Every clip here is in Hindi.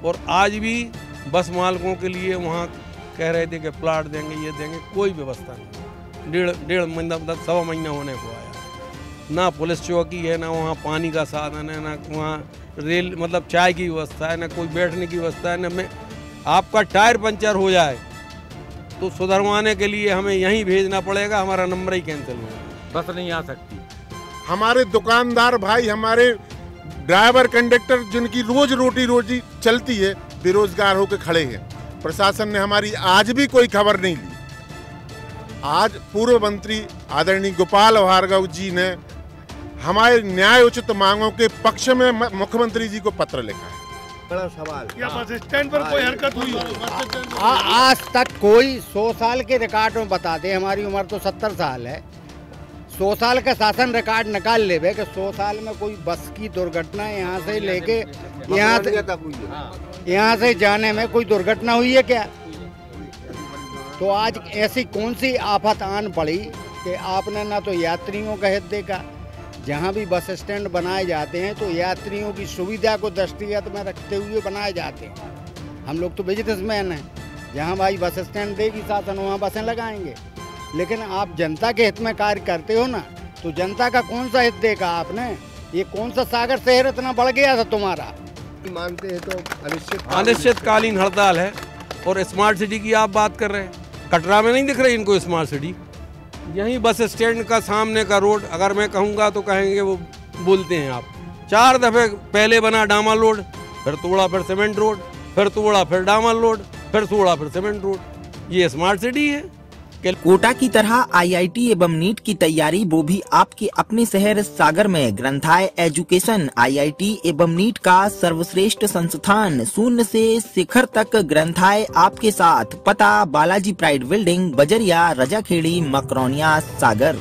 और आज भी बस मालिकों के लिए वहाँ कह रहे थे कि प्लाट देंगे, ये देंगे, कोई व्यवस्था नहीं। डेढ़ महीना मतलब 1.25 महीना होने को आया, ना पुलिस चौकी है, ना वहाँ पानी का साधन है, ना वहाँ रेल मतलब चाय की व्यवस्था है, ना कोई बैठने की व्यवस्था है, ना में आपका टायर पंचर हो जाए तो सुधरवाने के लिए हमें यहीं भेजना पड़ेगा, हमारा नंबर ही कैंसिल होगा, बस नहीं आ सकती। हमारे दुकानदार भाई, हमारे ड्राइवर कंडक्टर जिनकी रोज रोटी चलती है, बेरोजगार होकर खड़े हैं। प्रशासन ने हमारी आज भी कोई खबर नहीं ली। आज पूर्व मंत्री आदरणीय गोपाल भार्गव जी ने हमारे न्याय उचित मांगों के पक्ष में मुख्यमंत्री जी को पत्र लिखा है। बड़ा सवाल, क्या बस स्टैंड पर कोई हरकत हुई हो? आज तक कोई 100 साल के रिकॉर्ड में बता दे, हमारी उम्र तो 70 साल है, 100 साल का शासन रिकॉर्ड निकाल ले कि 100 साल में कोई बस की दुर्घटना यहाँ से लेके यहाँ से जाने में कोई दुर्घटना हुई है क्या? तो आज ऐसी कौन सी आफत आन पड़ी कि आपने ना तो यात्रियों का हित देखा। जहाँ भी बस स्टैंड बनाए जाते हैं तो यात्रियों की सुविधा को दृष्टिगत में रखते हुए बनाए जाते हैं। हम लोग तो बिजनेसमैन हैं, जहाँ भाई बस स्टैंड देगी शासन वहाँ बसें लगाएंगे, लेकिन आप जनता के हित में कार्य करते हो ना, तो जनता का कौन सा हित देखा आपने? ये कौन सा सागर शहर इतना बढ़ गया था तुम्हारा? मानते हैं तो अनिश्चितकालीन हड़ताल है। और स्मार्ट सिटी की आप बात कर रहे हैं, कटरा में नहीं दिख रही इनको स्मार्ट सिटी? यहीं बस स्टैंड का सामने का रोड अगर मैं कहूँगा तो कहेंगे वो बोलते हैं आप। 4 दफ़े पहले बना डामर रोड, फिर तोड़ा, फिर सीमेंट रोड, फिर तोड़ा, फिर डामर रोड, फिर तोड़ा, फिर सीमेंट रोड। ये स्मार्ट सिटी है? कोटा की तरह आईआईटी एवं नीट की तैयारी वो भी आपके अपने शहर सागर में। ग्रंथालय एजुकेशन आईआईटी एवं नीट का सर्वश्रेष्ठ संस्थान, शून्य से शिखर तक ग्रंथालय आपके साथ। पता बालाजी प्राइड बिल्डिंग, बजरिया, रजाखेड़ी, मकरौनिया, सागर।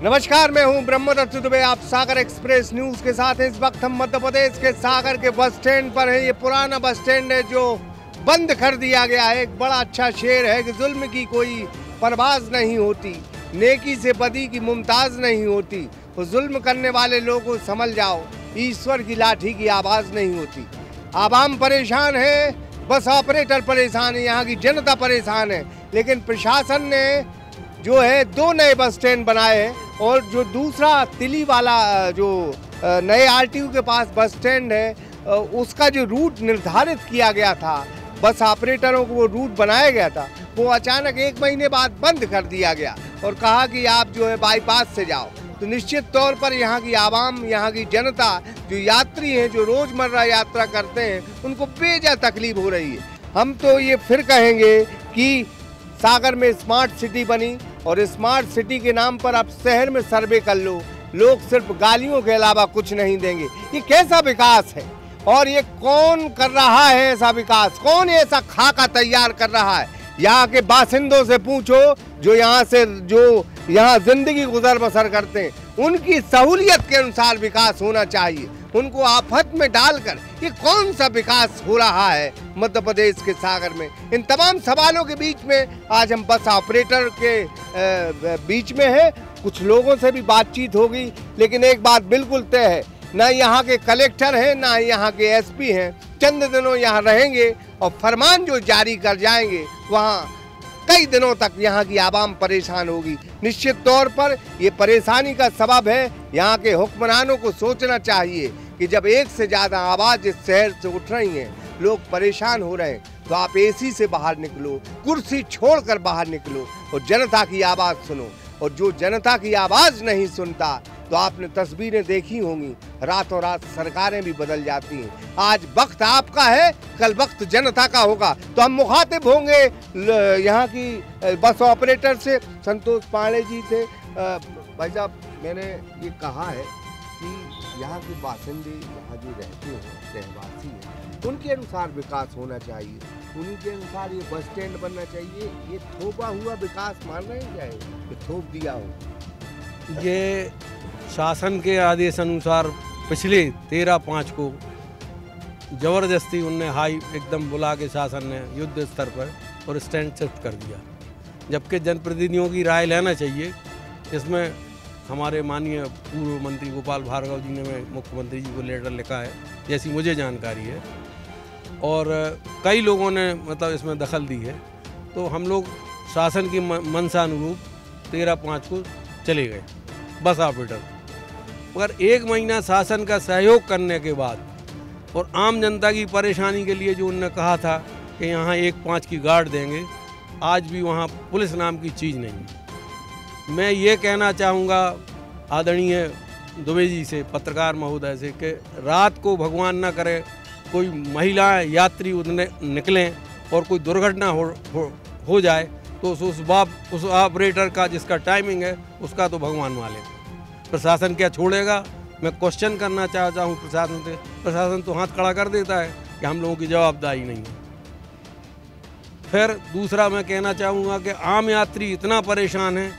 नमस्कार, मैं हूं ब्रह्मदत्त दुबे, आप सागर एक्सप्रेस न्यूज के साथ हैं। इस वक्त हम मध्य प्रदेश के सागर के बस स्टैंड पर हैं। ये पुराना बस स्टैंड है जो बंद कर दिया गया है। एक बड़ा अच्छा शेर है कि जुल्म की कोई परवाज नहीं होती, नेकी से बदी की मुमताज नहीं होती। तो जुल्म करने वाले लोगों को समझ जाओ, ईश्वर की लाठी की आवाज नहीं होती। आवाम परेशान है, बस ऑपरेटर परेशान है, यहाँ की जनता परेशान है। लेकिन प्रशासन ने जो है 2 नए बस स्टैंड बनाए हैं, और जो दूसरा तिली वाला जो नए आरटीयू के पास बस स्टैंड है, उसका जो रूट निर्धारित किया गया था, बस ऑपरेटरों को वो रूट बनाया गया था, वो अचानक 1 महीने बाद बंद कर दिया गया और कहा कि आप जो है बाईपास से जाओ। तो निश्चित तौर पर यहाँ की आवाम, यहाँ की जनता, जो यात्री हैं, जो रोजमर्रा यात्रा करते हैं, उनको बेजा तकलीफ हो रही है। हम तो ये फिर कहेंगे कि सागर में स्मार्ट सिटी बनी, और स्मार्ट सिटी के नाम पर आप शहर में सर्वे कर लो, लोग सिर्फ गालियों के अलावा कुछ नहीं देंगे। ये कैसा विकास है और ये कौन कर रहा है ऐसा विकास? कौन ऐसा खाका तैयार कर रहा है? यहाँ के बासिंदों से पूछो, जो यहाँ जिंदगी गुजर बसर करते हैं, उनकी सहूलियत के अनुसार विकास होना चाहिए। उनको आफत में डालकर ये कौन सा विकास हो रहा है मध्य प्रदेश के सागर में? इन तमाम सवालों के बीच में आज हम बस ऑपरेटर के बीच में है। कुछ लोगों से भी बातचीत होगी, लेकिन एक बात बिल्कुल तय है, ना यहाँ के कलेक्टर हैं, ना यहाँ के एसपी हैं। चंद दिनों यहाँ रहेंगे और फरमान जो जारी कर जाएंगे, वहाँ कई दिनों तक यहाँ की आवाम परेशान होगी। निश्चित तौर पर ये परेशानी का सबब है। यहाँ के हुक्मरानों को सोचना चाहिए कि जब एक से ज़्यादा आवाज़ इस शहर से उठ रही हैं, लोग परेशान हो रहे हैं, तो आप एसी से बाहर निकलो, कुर्सी छोड़कर बाहर निकलो और जनता की आवाज़ सुनो। और जो जनता की आवाज़ नहीं सुनता, तो आपने तस्वीरें देखी होंगी, रातों रात सरकारें भी बदल जाती हैं। आज वक्त आपका है, कल वक्त जनता का होगा। तो हम मुखातिब होंगे यहाँ की बस ऑपरेटर से। संतोष पांडे जी थे। भाई साहब, मैंने ये कहा है कि यहाँ के बासिंदे, यहाँ जो रहते हैं, रहवासी हैं, उनके अनुसार विकास होना चाहिए, उन्हीं के अनुसार ये बस स्टैंड बनना चाहिए। ये थोपा हुआ विकास मान रहे हैं क्या है कि थोप दिया हो? ये शासन के आदेश अनुसार पिछले 13/5 को ज़बरदस्ती उनने हाई एकदम बुला के शासन ने युद्ध स्तर पर और स्टैंड शिफ्ट कर दिया, जबकि जनप्रतिनिधियों की राय लेना चाहिए। इसमें हमारे माननीय पूर्व मंत्री गोपाल भार्गव जी ने मुख्यमंत्री जी को लेटर लिखा है, जैसी मुझे जानकारी है। और कई लोगों ने मतलब इसमें दखल दी है। तो हम लोग शासन की मनसानुरूप 13/5 को चले गए बस ऑपरेटर। मगर 1 महीना शासन का सहयोग करने के बाद और आम जनता की परेशानी के लिए जो उन्होंने कहा था कि यहाँ 1/5 की गार्ड देंगे, आज भी वहाँ पुलिस नाम की चीज़ नहीं है। मैं ये कहना चाहूँगा आदरणीय दुबे जी से, पत्रकार महोदय से, कि रात को भगवान ना करे कोई महिला यात्री उतने निकलें और कोई दुर्घटना हो जाए तो उस ऑपरेटर का जिसका टाइमिंग है उसका तो भगवान मालिक। प्रशासन क्या छोड़ेगा? मैं क्वेश्चन करना चाहता हूँ प्रशासन से। प्रशासन तो हाथ खड़ा कर देता है कि हम लोगों की जवाबदारी नहीं है। फिर दूसरा मैं कहना चाहूँगा कि आम यात्री इतना परेशान है,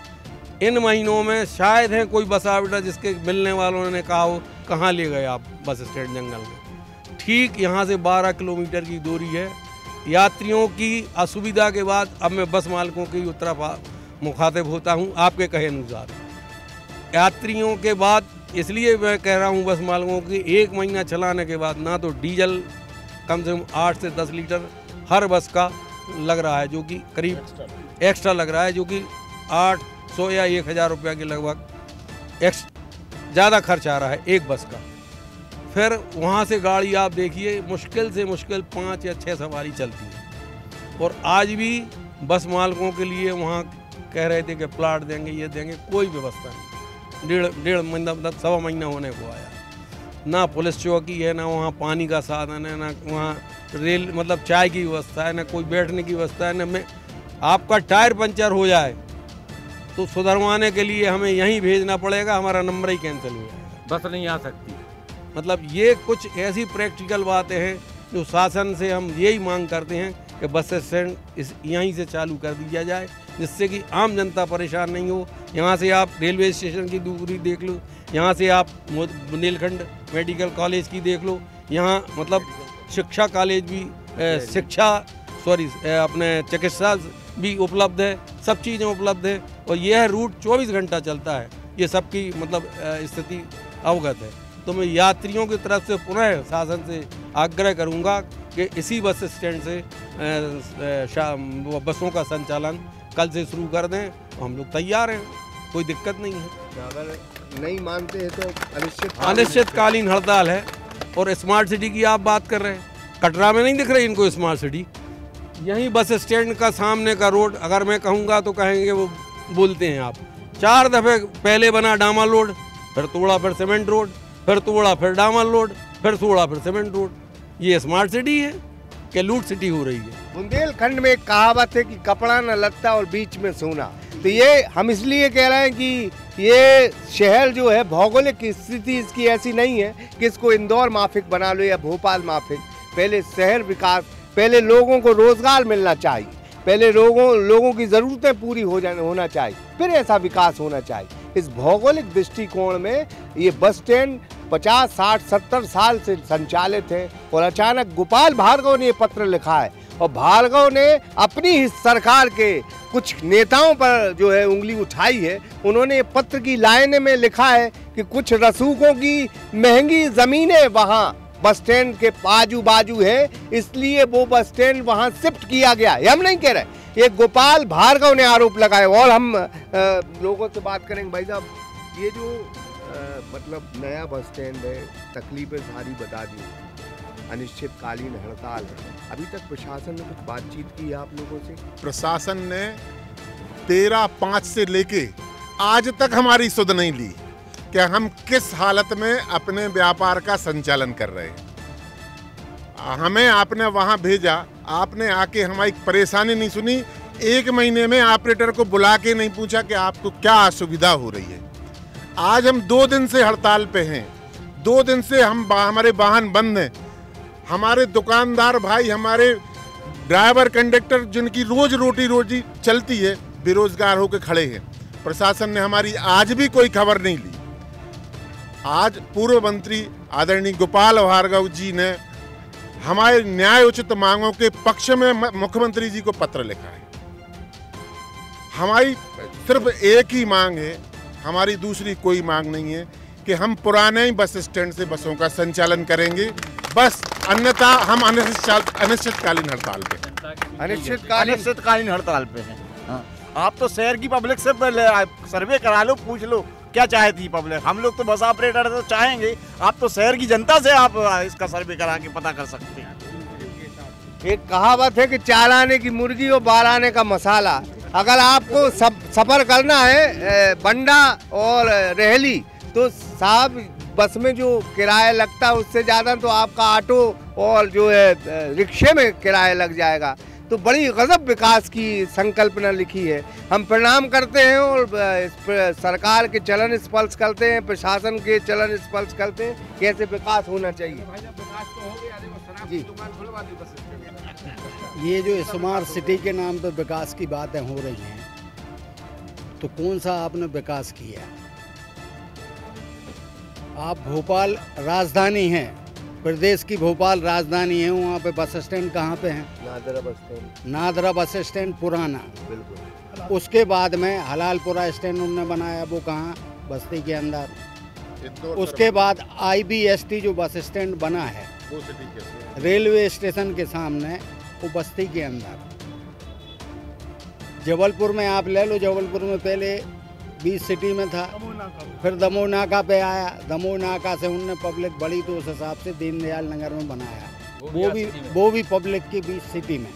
इन महीनों में शायद है कोई बस ऑपरेटर जिसके मिलने वालों ने कहा हो कहाँ ले गए आप बस स्टैंड जंगल में। ठीक यहाँ से 12 किलोमीटर की दूरी है। यात्रियों की असुविधा के बाद अब मैं बस मालिकों की तरफ मुखातिब होता हूँ आपके कहे अनुसार। यात्रियों के बाद इसलिए मैं कह रहा हूँ बस मालिकों की 1 महीना चलाने के बाद ना तो डीजल कम से कम 8 से 10 लीटर हर बस का लग रहा है, जो कि करीब एक्स्ट्रा लग रहा है, जो कि 800 या 1000 रुपया के लगभग ज़्यादा खर्च आ रहा है एक बस का। फिर वहाँ से गाड़ी आप देखिए मुश्किल से मुश्किल 5 या 6 सवारी चलती है। और आज भी बस मालिकों के लिए वहाँ कह रहे थे कि प्लाट देंगे, ये देंगे, कोई व्यवस्था नहीं। डेढ़ महीना मतलब 1.25 महीना होने को आया। ना पुलिस चौकी है, ना वहाँ पानी का साधन है, ना वहाँ रेल मतलब चाय की व्यवस्था है, ना कोई बैठने की व्यवस्था है। ना मैं आपका टायर पंचर हो जाए तो सुधरवाने के लिए हमें यहीं भेजना पड़ेगा, हमारा नंबर ही कैंसिल हो जाएगा, बस नहीं आ सकती। मतलब ये कुछ ऐसी प्रैक्टिकल बातें हैं जो शासन से हम यही मांग करते हैं कि बस स्टैंड यहीं से चालू कर दिया जाए, जिससे कि आम जनता परेशान नहीं हो। यहाँ से आप रेलवे स्टेशन की दूरी देख लो, यहाँ से आप बुंदेलखंड मेडिकल कॉलेज की देख लो, यहाँ मतलब शिक्षा कॉलेज भी अपने चिकित्सा भी उपलब्ध है, सब चीज़ें उपलब्ध है। और यह रूट 24 घंटा चलता है, ये सबकी मतलब स्थिति अवगत है। तो मैं यात्रियों की तरफ से पुनः शासन से आग्रह करूंगा कि इसी बस स्टैंड से बसों का संचालन कल से शुरू कर दें। हम लोग तैयार हैं, कोई दिक्कत नहीं है। अगर नहीं मानते हैं तो अनिश्चितकालीन हड़ताल है। और स्मार्ट सिटी की आप बात कर रहे हैं, कटरा में नहीं दिख रही इनको स्मार्ट सिटी? यहीं बस स्टैंड का सामने का रोड अगर मैं कहूँगा तो कहेंगे वो बोलते हैं आप। 4 दफ़े पहले बना डामर रोड, फिर तोड़ा, फिर सीमेंट रोड, फिर तोड़ा, फिर डामर रोड, फिर तोड़ा, फिर सीमेंट रोड। ये स्मार्ट सिटी है कि लूट सिटी हो रही है? बुंदेलखंड में एक कहावत है कि कपड़ा न लगता और बीच में सोना। तो ये हम इसलिए कह रहे हैं कि ये शहर जो है भौगोलिक स्थिति इसकी ऐसी नहीं है कि इसको इंदौर माफिक बना लो या भोपाल माफिक। पहले शहर विकास, पहले लोगों को रोजगार मिलना चाहिए, पहले लोगों की ज़रूरतें पूरी होना चाहिए, फिर ऐसा विकास होना चाहिए। इस भौगोलिक दृष्टिकोण में ये बस स्टैंड 50, 60, 70 साल से संचालित है और अचानक गोपाल भार्गव ने ये पत्र लिखा है। और भार्गव ने अपनी ही सरकार के कुछ नेताओं पर जो है उंगली उठाई है। उन्होंने पत्र की लाइन में लिखा है कि कुछ रसूखों की महंगी ज़मीनें वहाँ बस स्टैंड के आजू बाजू है, इसलिए वो बस स्टैंड वहाँ शिफ्ट किया गया। ये हम नहीं कह रहे, ये गोपाल भार्गव ने आरोप लगाया। और हम लोगों से बात करेंगे। भाई साहब, ये जो मतलब नया बस स्टैंड है, तकलीफें सारी बता दी, अनिश्चितकालीन हड़ताल है, अभी तक प्रशासन ने कुछ बातचीत की है आप लोगों से? प्रशासन ने 13/5 से लेके आज तक हमारी सुध नहीं ली कि हम किस हालत में अपने व्यापार का संचालन कर रहे हैं। हमें आपने वहां भेजा, आपने आके हमारी परेशानी नहीं सुनी। 1 महीने में ऑपरेटर को बुला के नहीं पूछा कि आपको क्या असुविधा हो रही है। आज हम 2 दिन से हड़ताल पे हैं, 2 दिन से हमारे वाहन बंद हैं। हमारे दुकानदार भाई, हमारे ड्राइवर कंडक्टर जिनकी रोज रोटी चलती है, बेरोजगार होकर खड़े हैं। प्रशासन ने हमारी आज भी कोई खबर नहीं ली। आज पूर्व मंत्री आदरणीय गोपाल भार्गव जी ने हमारे न्याय उचित मांगों के पक्ष में मुख्यमंत्री जी को पत्र लिखा है। हमारी सिर्फ एक ही मांग है, हमारी दूसरी कोई मांग नहीं है कि हम पुराने ही बस स्टैंड से बसों का संचालन करेंगे। बस अन्यथा हम अनिश्चितकालीन हड़ताल पे हैं। अनिश्चितकालीन हड़ताल पे हैं। हाँ। आप तो शहर की पब्लिक से सर्वे करा लो, पूछ लो क्या चाहती है पब्लिक। हम लोग तो बस ऑपरेटर तो चाहेंगे, आप तो शहर की जनता से आप इसका सर्वे करा के पता कर सकते हैं। एक कहावत है कि 4 आने की मुर्गी और 12 आने का मसाला। अगर आपको सफर करना है बंडा और रेहली, तो साहब बस में जो किराया लगता है उससे ज़्यादा तो आपका ऑटो और जो है रिक्शे में किराया लग जाएगा। तो बड़ी गजब विकास की संकल्पना लिखी है। हम प्रणाम करते हैं और सरकार के चलन स्पर्श करते हैं, प्रशासन के चलन स्पर्श करते हैं कैसे विकास होना चाहिए। जी, ये जो स्मार्ट सिटी के नाम पे विकास की बातें हो रही हैं, तो कौन सा आपने विकास किया? आप भोपाल राजधानी हैं, प्रदेश की भोपाल राजधानी है, वहाँ पे बस स्टैंड कहाँ पे है? नादरा बस स्टैंड पुराना। बिल्कुल। उसके बाद में हलालपुरा स्टैंड उन्होंने बनाया, वो कहाँ? बस्ती के अंदर। उसके बाद IBST जो बस स्टैंड बना है रेलवे स्टेशन के सामने, वो बस्ती के अंदर। जबलपुर में आप ले लो, जबलपुर में पहले 20 सिटी में था, फिर दमोह नाका पे आया, दमोह नाका से उनने पब्लिक बढ़ी तो उस हिसाब से दीनदयाल नगर में बनाया, वो भी पब्लिक की 20 सिटी में।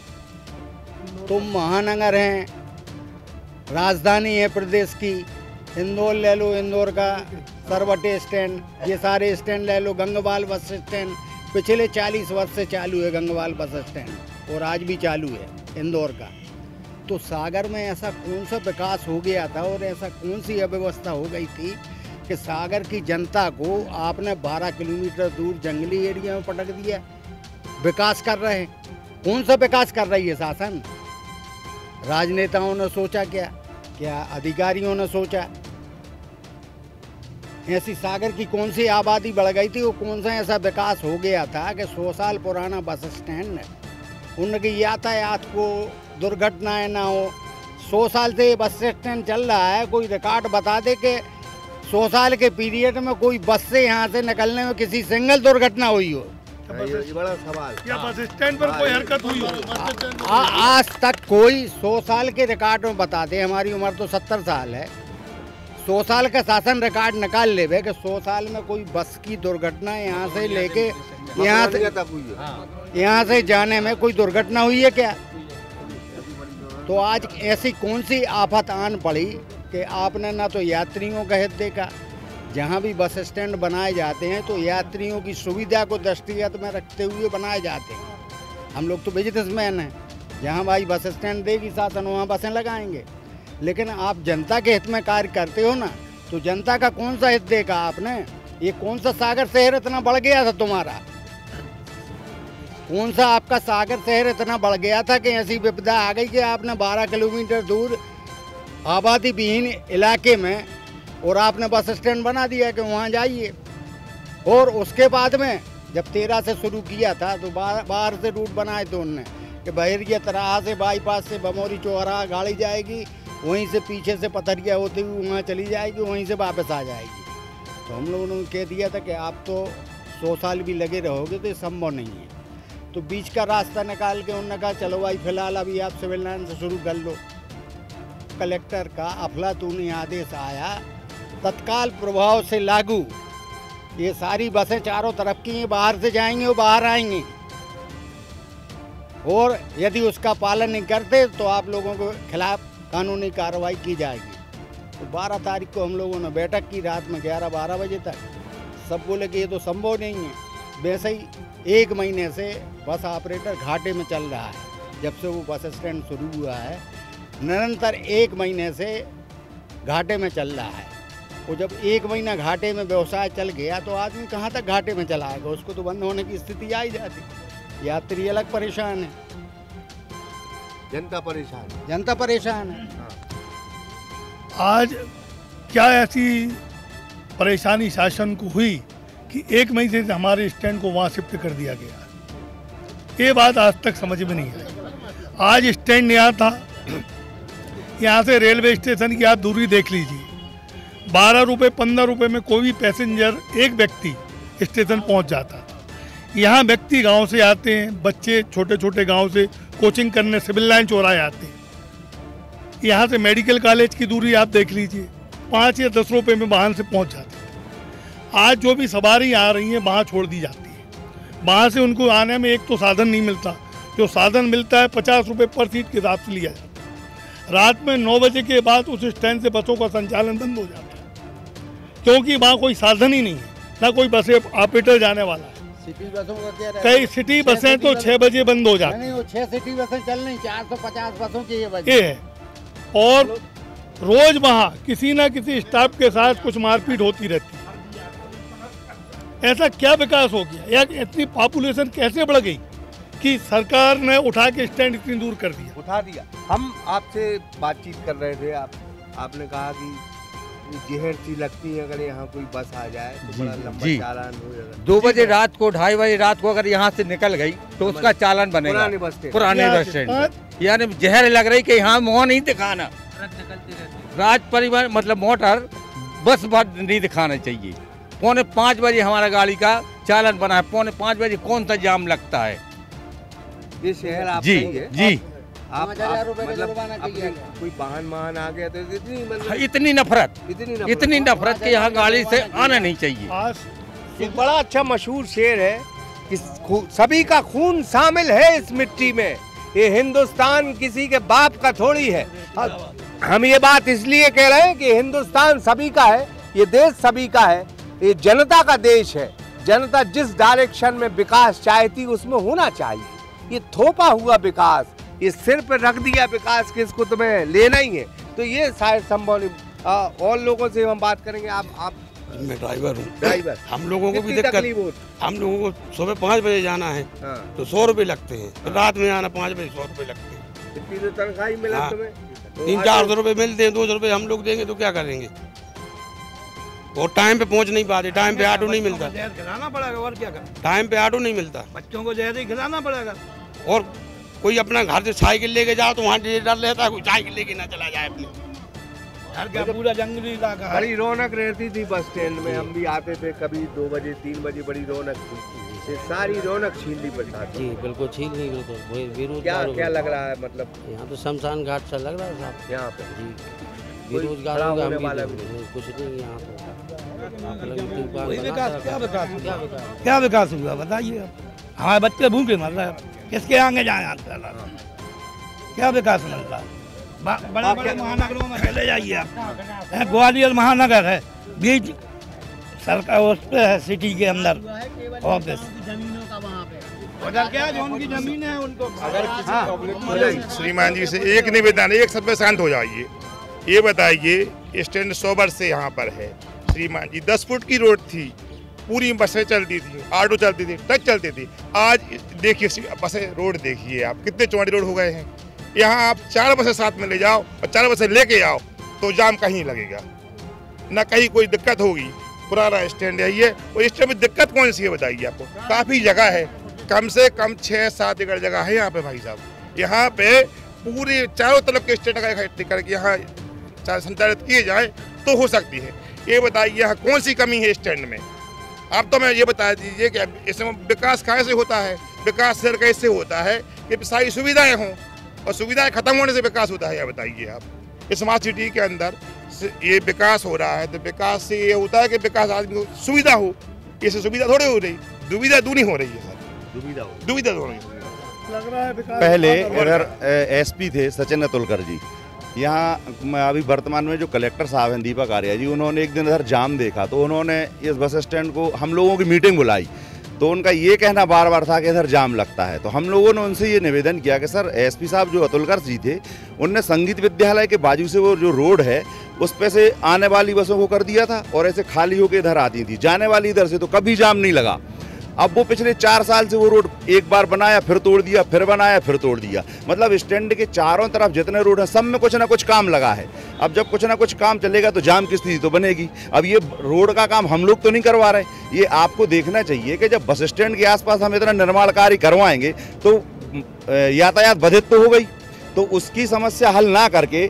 तो महानगर हैं, राजधानी है प्रदेश की। इंदौर ले लो, इंदौर का सरवटे स्टैंड, ये सारे स्टैंड ले लो। गंगवाल बस स्टैंड पिछले 40 वर्ष से चालू है, गंगवाल बस स्टैंड, और आज भी चालू है इंदौर का। तो सागर में ऐसा कौन सा विकास हो गया था और ऐसा कौन सी अव्यवस्था हो गई थी कि सागर की जनता को आपने 12 किलोमीटर दूर जंगली एरिया में पटक दिया? विकास कर रहे हैं, कौन सा विकास कर रही है शासन? राजनेताओं ने सोचा क्या अधिकारियों ने सोचा? ऐसी सागर की कौन सी आबादी बढ़ गई थी, वो कौन सा ऐसा विकास हो गया था कि 100 साल पुराना बस स्टैंड, उनकी यातायात को दुर्घटनाएं ना हो। 100 साल से ये बस स्टैंड चल रहा है, कोई रिकॉर्ड बता दे कि 100 साल के पीरियड में कोई बस से यहाँ से निकलने में किसी सिंगल दुर्घटना हुई हो? ये बड़ा सवाल। क्या बस स्टैंड पर कोई हरकत हुई हो? आज तक कोई 100 साल के रिकॉर्ड में बता दे। हमारी उम्र तो 70 साल है, 100 साल का शासन रिकॉर्ड निकाल ले कि 100 साल में कोई बस की दुर्घटना यहाँ से लेके यहाँ से जाने में कोई दुर्घटना हुई है क्या? तो आज ऐसी कौन सी आफत आन पड़ी कि आपने ना तो यात्रियों का हित देखा। जहाँ भी बस स्टैंड बनाए जाते हैं तो यात्रियों की सुविधा को दृष्टिगत में रखते हुए बनाए जाते हैं। हम लोग तो बिजनेसमैन हैं, जहाँ भाई बस स्टैंड देगी शासन वहाँ बसें लगाएंगे। लेकिन आप जनता के हित में कार्य करते हो ना, तो जनता का कौन सा हित देखा आपने? ये कौन सा सागर शहर इतना बढ़ गया था तुम्हारा? कौन सा आपका सागर शहर इतना बढ़ गया था कि ऐसी विपदा आ गई कि आपने 12 किलोमीटर दूर आबादी विहीन इलाके में और आपने बस स्टैंड बना दिया कि वहाँ जाइए। और उसके बाद में जब 13 से शुरू किया था तो बाहर से रूट बनाए थे उनने कि बहरिया तरह से बाईपास से बमोरी चौराहा गाड़ी जाएगी, वहीं से पीछे से पथरिया होती हुई वहाँ चली जाएगी, वहीं से वापस आ जाएगी। तो हम लोगों ने कह दिया था कि आप तो 100 साल भी लगे रहोगे तो ये संभव नहीं है। तो बीच का रास्ता निकाल के उन्होंने कहा चलो भाई फिलहाल अभी आप सिविल लाइन से शुरू कर लो। कलेक्टर का अफलातूनी आदेश आया, तत्काल प्रभाव से लागू। ये सारी बसें चारों तरफ की बाहर से जाएंगी और बाहर आएंगी, और यदि उसका पालन नहीं करते तो आप लोगों के खिलाफ कानूनी कार्रवाई की जाएगी। तो 12 तारीख को हम लोगों ने बैठक की, रात में 11-12 बजे तक। सब बोले कि ये तो संभव नहीं है। वैसे ही 1 महीने से बस ऑपरेटर घाटे में चल रहा है। जब से वो बस स्टैंड शुरू हुआ है निरंतर 1 महीने से घाटे में चल रहा है। और जब 1 महीना घाटे में व्यवसाय चल गया तो आदमी कहाँ तक घाटे में चलाएगा? उसको तो बंद होने की स्थिति आ ही जाती। यात्री अलग परेशान है, जनता परेशान है। आज क्या ऐसी परेशानी शासन को हुई कि 1 मई से हमारे स्टैंड को वहाँ शिफ्ट कर दिया गया? ये बात आज तक समझ में नहीं आई। आज स्टैंड यहाँ था, यहाँ से रेलवे स्टेशन की आप दूरी देख लीजिए। 12 रुपये 15 रुपये में कोई भी पैसेंजर, एक व्यक्ति स्टेशन पहुँच जाता था। यहाँ व्यक्ति गांव से आते हैं, बच्चे छोटे छोटे गांव से कोचिंग करने सिविल लाइन चौराहे आते हैं। यहाँ से मेडिकल कॉलेज की दूरी आप देख लीजिए, 5 या 10 रुपए में वाहन से पहुँच जाते हैं। आज जो भी सवारी आ रही है वहाँ छोड़ दी जाती है, वहाँ से उनको आने में एक तो साधन नहीं मिलता, जो साधन मिलता है 50 रुपये पर सीट के हिसाब से लिया जाता है। रात में 9 बजे के बाद उस स्टैंड से बसों का संचालन बंद हो जाता है, क्योंकि वहाँ कोई साधन ही नहीं है, ना कोई बसें ऑपरेटर जाने वाला है। सिटी बसों का क्या रहता है? कई सिटी बसें तो 6 बजे बंद हो जाती नहीं, वो 6 सिटी बसें चल रही, 450 बसों की ये है। और रोज वहाँ किसी ना किसी स्टाफ के साथ कुछ मारपीट होती रहती है। ऐसा क्या विकास हो गया या इतनी पॉपुलेशन कैसे बढ़ गई कि सरकार ने उठा के स्टैंड इतनी दूर कर दिया? उठा दिया। हम आपसे बातचीत कर रहे थे, आपने कहा कि जहर सी लगती है अगर यहाँ कोई बस आ जाए तो बड़ा लंबा चालान हो जाएगा। 2 बजे रात को, 2:30 बजे रात को अगर यहाँ से निकल गई तो उसका चालान बनेगा पुराने बस स्टैंड। यानी जहर लग रही कि यहाँ मुँह नहीं दिखाना, राज परिवहन मतलब मोटर बस नहीं दिखाना चाहिए। 4:45 बजे हमारा गाड़ी का चालान बना है, 4:45 बजे कौन सा जाम लगता है? ये शहर आप जी जी आप मतलब कोई वाहन आ गया तो इतनी नफरत कि यहाँ गाड़ी से आना नहीं चाहिए। एक बड़ा अच्छा मशहूर शेर है कि सभी का खून शामिल है इस मिट्टी में, ये हिंदुस्तान किसी के बाप का थोड़ी है। हम ये बात इसलिए कह रहे हैं कि हिंदुस्तान सभी का है, ये देश सभी का है, ये जनता का देश है। जनता जिस डायरेक्शन में विकास चाहती उसमें होना चाहिए। ये थोपा हुआ विकास, ये सिर पर रख दिया विकास कि इसको तुम्हें लेना ही है, तो ये शायद संभव नहीं। और लोगों से हम बात करेंगे। आप मैं ड्राइवर हूँ। ड्राइवर, हम लोगों को भी दिक्कत, हम लोगों को सुबह 5 बजे जाना है तो 100 रुपये लगते हैं, रात में आना 5 बजे 100 रुपये लगते हैं। इतनी तो तनख्वाही मिला तुम्हें? 300-400 रुपये मिलते हैं, 200 रुपये हम लोग देंगे तो क्या करेंगे? और टाइम पे पहुंच नहीं पाते, टाइम पे ऑटो नहीं मिलता, खिलाना पड़ेगा और क्या करें? टाइम पे ऑटो नहीं मिलता, बच्चों को जहर ही खिलाना पड़ेगा। और कोई अपना घर से साइकिल लेके जाओ तो वहाँ डर रहता है कोई साइकिल लेके ना चला जाए अपने घर का पूरा जंगली इलाका है। बड़ी रौनक रहती थी बस स्टैंड में, हम भी आते थे कभी 2 बजे 3 बजे, बड़ी रौनक थी। सारी रौनक छीन ली पड़ी जी, बिल्कुल छीन ली, बिल्कुल। क्या लग रहा है? मतलब यहाँ तो शमशान घाट सा लग रहा है साहब यहाँ पे जी। बेरोजगार कुछ नहीं यहाँ पे। क्या विकास हुआ बताइए? हमारे बच्चे भूखे मर रहे हैं, किसके आगे जाए? क्या विकास मिल रहा है? बड़े बड़े महानगरों में चले जाइए आप, ग्वालियर महानगर है, बीच सरकार उस पे है, सिटी के अंदर ऑफिस। उधर क्या जो उनकी जमीन है उनको अगर श्रीमान जी से एक निवेदन, एक सब शांत हो जाइए। ये बताइए, स्टैंड 100 वर्ष से यहाँ पर है श्रीमान जी, 10 फुट की रोड थी, पूरी बसें चलती थी, ऑटो चलती थी, ट्रक चलती थी। आज देखिए बसें, रोड देखिए आप, कितने चौड़ी रोड हो गए हैं। यहाँ आप 4 बसें साथ में ले जाओ और 4 बसें लेके आओ तो जाम कहीं लगेगा ना, कहीं कोई दिक्कत होगी। पुराना स्टैंड है ये, और स्टैंड में दिक्कत कौन सी है बताइए आपको? काफ़ी जगह है, कम से कम 6-7 एकड़ जगह है यहाँ पे भाई साहब। यहाँ पे पूरे चारों तरफ के स्टैंड का इकट्ठे करके यहाँ संचालित किए जाए तो हो सकती है। ये बताइए यहाँ कौन सी कमी है स्टैंड में? आप तो मैं ये बता दीजिए कि इसमें विकास कहाँ से होता है? विकास शहर कैसे होता है कि सारी सुविधाएं हों, और सुविधाएं खत्म होने से विकास होता है? या बताइए आप। स्मार्ट सिटी के अंदर ये विकास हो रहा है तो विकास से ये होता है कि विकास आदमी को सुविधा हो, इससे सुविधा थोड़ी हो रही, दुविधा दूनी हो रही है सर, दुविधा हो रही है। लग रहा है पहले अगर एसपी थे सचिन अतुलकर जी, यहाँ अभी वर्तमान में जो कलेक्टर साहब हैं दीपक आर्या जी, उन्होंने एक दिन इधर जाम देखा तो उन्होंने इस बस स्टैंड को हम लोगों की मीटिंग बुलाई, तो उनका ये कहना बार बार था कि इधर जाम लगता है। तो हम लोगों ने उनसे ये निवेदन किया कि सर, एसपी साहब जो अतुलकर जी थे, उनने संगीत विद्यालय के बाजू से वो जो रोड है उस पे से आने वाली बसों को कर दिया था और ऐसे खाली होकर इधर आती थी, जाने वाली इधर से, तो कभी जाम नहीं लगा। अब वो पिछले 4 साल से वो रोड एक बार बनाया फिर तोड़ दिया, फिर बनाया फिर तोड़ दिया। मतलब स्टैंड के चारों तरफ जितने रोड हैं सब में कुछ ना कुछ काम लगा है। अब जब कुछ ना कुछ काम चलेगा तो जाम की स्थिति तो बनेगी। अब ये रोड का काम हम लोग तो नहीं करवा रहे, ये आपको देखना चाहिए कि जब बस स्टैंड के आसपास हम इतना निर्माण कार्य करवाएंगे तो यातायात बाधित तो हो गई, तो उसकी समस्या हल ना करके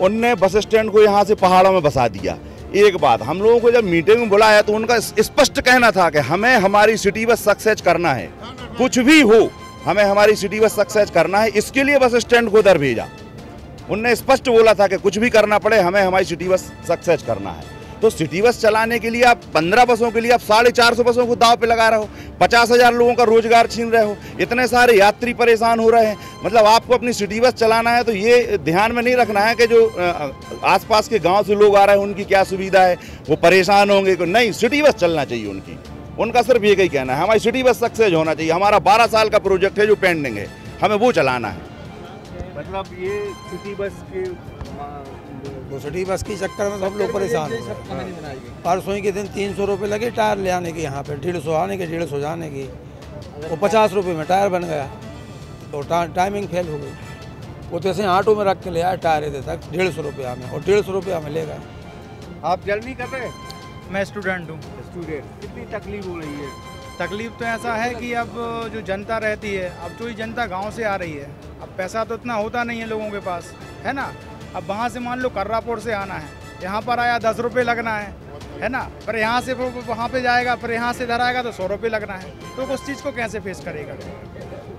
उनने बस स्टैंड को यहाँ से पहाड़ों में बसा दिया। एक बात, हम लोगों को जब मीटिंग में बुलाया तो उनका स्पष्ट कहना था कि हमें हमारी सिटी बस सक्सेस करना है, कुछ भी हो हमें हमारी सिटी बस सक्सेस करना है, इसके लिए बस स्टैंड को उधर भेजा। उनने स्पष्ट बोला था कि कुछ भी करना पड़े हमें हमारी सिटी बस सक्सेस करना है। तो सिटी बस चलाने के लिए आप 15 बसों के लिए आप 450 बसों को दाव पे लगा रहे हो, 50,000 लोगों का रोजगार छीन रहे हो, इतने सारे यात्री परेशान हो रहे हैं। मतलब आपको अपनी सिटी बस चलाना है तो ये ध्यान में नहीं रखना है कि जो आसपास के गांव से लोग आ रहे हैं उनकी क्या सुविधा है, वो परेशान होंगे। नहीं, सिटी बस चलना चाहिए उनकी। उनका सिर्फ ये ही कहना है हमारी सिटी बस सक्सेस होना चाहिए। हमारा 12 साल का प्रोजेक्ट है जो पेंडिंग है, हमें वो चलाना है। मतलब ये सिटी बस के तो सिटी बस की चक्कर में सब लोग परेशान हैं। परसों के दिन 300 रुपये लगे टायर ले आने के, यहाँ पे 150 आने के 150 जाने की, वो 50 रुपये में टायर बन गया तो टाइमिंग फेल हो गई। वो तो ऐसे ऑटो में रख के ले आया टायर इधर तक 150 रुपया में, और 150 रुपया में ले गए। आप जल्दी कर रहे हैं? मैं स्टूडेंट हूँ। स्टूडेंट, कितनी तकलीफ हो रही है? तकलीफ तो ऐसा है कि अब जो जनता रहती है, अब जो ही जनता गांव से आ रही है, अब पैसा तो इतना होता नहीं है लोगों के पास, है ना। अब वहाँ से मान लो कर्रापुर से आना है, यहाँ पर आया 10 रुपये लगना है ना, पर यहाँ से वहाँ पे जाएगा, फिर यहाँ से इधर आएगा तो 100 रुपये लगना है। तो उस चीज़ को कैसे फेस करेगा?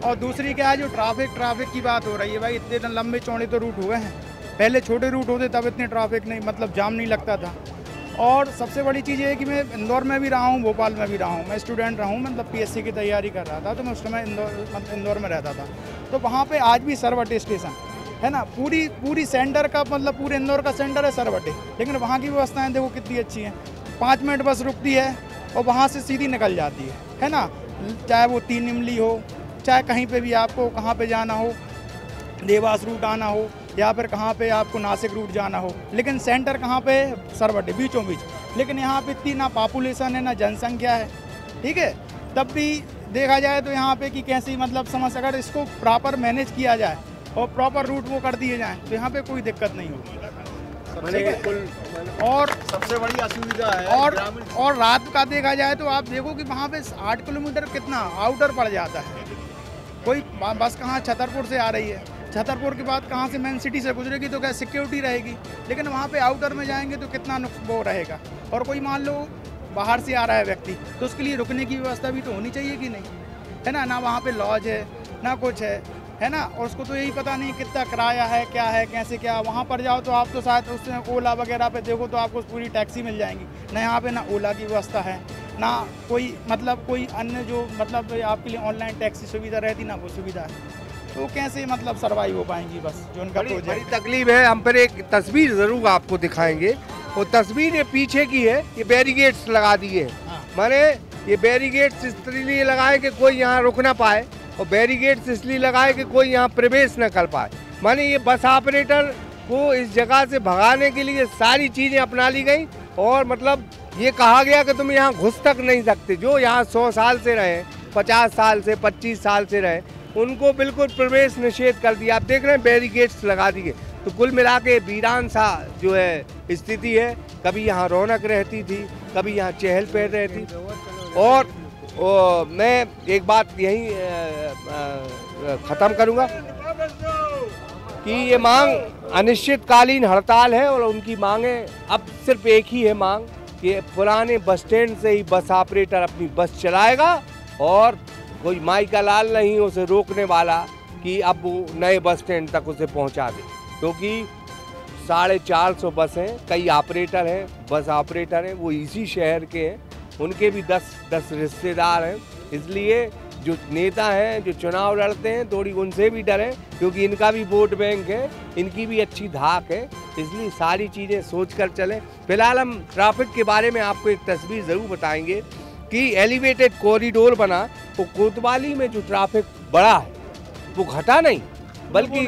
और दूसरी क्या है, जो ट्रैफिक की बात हो रही है भाई, इतने लंबे चौड़े तो रूट हुए हैं, पहले छोटे रूट होते तब इतने ट्रैफिक नहीं, मतलब जाम नहीं लगता था। और सबसे बड़ी चीज़ ये है कि मैं इंदौर में भी रहा हूँ, भोपाल में भी रहा हूँ, मैं स्टूडेंट रहा हूँ, मतलब PSC की तैयारी कर रहा था, तो मैं उस समय इंदौर में रहता था। तो वहाँ पे आज भी सरवटे स्टेशन है ना, पूरी सेंटर का, मतलब पूरे इंदौर का सेंटर है सरवटे, लेकिन वहाँ की व्यवस्थाएं देखो कितनी अच्छी हैं। 5 मिनट बस रुकती है और वहाँ से सीधी निकल जाती है ना, चाहे वो 3 इमली हो, चाहे कहीं पे भी आपको कहाँ पे जाना हो, देवास रूट आना हो, या फिर कहाँ पे आपको नासिक रूट जाना हो, लेकिन सेंटर कहाँ पे? सरवटे, बीचों बीच। लेकिन यहाँ पे इतनी ना पॉपुलेशन है ना जनसंख्या है, ठीक है। तब भी देखा जाए तो यहाँ पे कि कैसी मतलब समझ, अगर इसको प्रॉपर मैनेज किया जाए और प्रॉपर रूट वो कर दिए जाएँ तो यहाँ पे कोई दिक्कत नहीं होगी। और सबसे बड़ी असुविधा है और रात का देखा जाए तो आप देखो कि वहाँ पे 8 किलोमीटर कितना आउटर पड़ जाता है। कोई बस कहाँ छतरपुर से आ रही है, छतरपुर के बाद कहाँ से मेन सिटी से गुजरेगी तो क्या सिक्योरिटी रहेगी, लेकिन वहाँ पे आउटर में जाएंगे तो कितना वो रहेगा। और कोई मान लो बाहर से आ रहा है व्यक्ति, तो उसके लिए रुकने की व्यवस्था भी तो होनी चाहिए कि नहीं, है ना। ना वहाँ पे लॉज है ना कुछ है ना, और उसको तो यही पता नहीं कितना किराया है, क्या है, कैसे क्या। वहाँ पर जाओ तो आप तो शायद उसमें ओला वगैरह पे देखो तो आपको पूरी टैक्सी मिल जाएंगी ना, यहाँ पे ना ओला की व्यवस्था है, ना कोई मतलब कोई अन्य जो मतलब आपके लिए ऑनलाइन टैक्सी सुविधा रहती, ना वो सुविधा है। तो कैसे मतलब सर्वाइव हो पाएंगी बस जो उनका बड़ी तकलीफ है। हम फिर एक तस्वीर ज़रूर आपको दिखाएंगे, वो तस्वीर ये पीछे की है, ये बैरिगेट्स लगा दिए हैं। माने ये बैरिगेट्स इसलिए लगाए कि कोई यहाँ रुक ना पाए, और बैरिगेट्स इसलिए लगाए कि कोई यहाँ प्रवेश न कर पाए। माने ये बस ऑपरेटर को इस जगह से भगाने के लिए सारी चीज़ें अपना ली गई, और मतलब ये कहा गया कि तुम यहाँ घुस तक नहीं सकते। जो यहाँ 100 साल से रहे, 50 साल से 25 साल से रहे, उनको बिल्कुल प्रवेश निषेध कर दिया। आप देख रहे हैं बैरिकेड्स लगा दिए। तो कुल मिला के वीरान सा जो है स्थिति है। कभी यहाँ रौनक रहती थी, कभी यहाँ चहल पहल रहती। और मैं एक बात यही ख़त्म करूँगा कि ये मांग अनिश्चितकालीन हड़ताल है, और उनकी मांगें अब सिर्फ एक ही है मांग कि पुराने बस स्टैंड से ही बस ऑपरेटर अपनी बस चलाएगा, और कोई माई का लाल नहीं उसे रोकने वाला कि अब वो नए बस स्टैंड तक उसे पहुंचा दे। क्योंकि 450 बस हैं, कई ऑपरेटर हैं, बस ऑपरेटर हैं, वो इसी शहर के हैं, उनके भी 10 रिश्तेदार हैं। इसलिए जो नेता हैं, जो चुनाव लड़ते हैं, थोड़ी उनसे भी डरें, क्योंकि इनका भी वोट बैंक है, इनकी भी अच्छी धाक है। इसलिए सारी चीज़ें सोच कर चलें। फिलहाल हम ट्रैफिक के बारे में आपको एक तस्वीर ज़रूर बताएंगे कि एलिवेटेड कॉरिडोर बना, तो कोतवाली में जो ट्रैफिक बढ़ा है वो घटा नहीं, बल्कि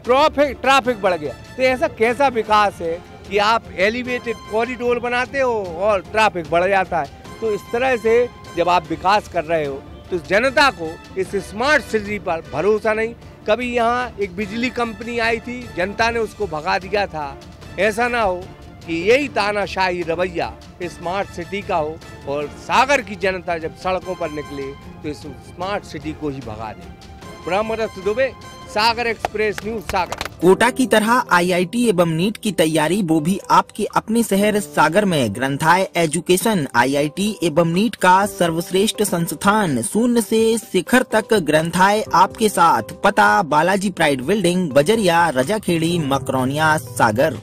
ट्रैफिक बढ़ गया। तो ऐसा कैसा विकास है कि आप एलिवेटेड कॉरिडोर बनाते हो और ट्रैफिक बढ़ जाता है? तो इस तरह से जब आप विकास कर रहे हो तो जनता को इस स्मार्ट सिटी पर भरोसा नहीं। कभी यहाँ एक बिजली कंपनी आई थी, जनता ने उसको भगा दिया था। ऐसा ना हो कि यही तानाशाही रवैया स्मार्ट सिटी का हो, और सागर की जनता जब सड़कों पर निकले तो इस स्मार्ट सिटी को ही भगा दे। ब्रह्मदत्त दुबे, सागर एक्सप्रेस न्यूज़, सागर। कोटा की तरह आईआईटी एवं नीट की तैयारी वो भी आपके अपने शहर सागर में। ग्रंथालय एजुकेशन आईआईटी एवं नीट का सर्वश्रेष्ठ संस्थान, शून्य से शिखर तक ग्रंथालय आपके साथ। पता बालाजी प्राइड बिल्डिंग, बजरिया, रजाखेड़ी, मकरौनिया, सागर।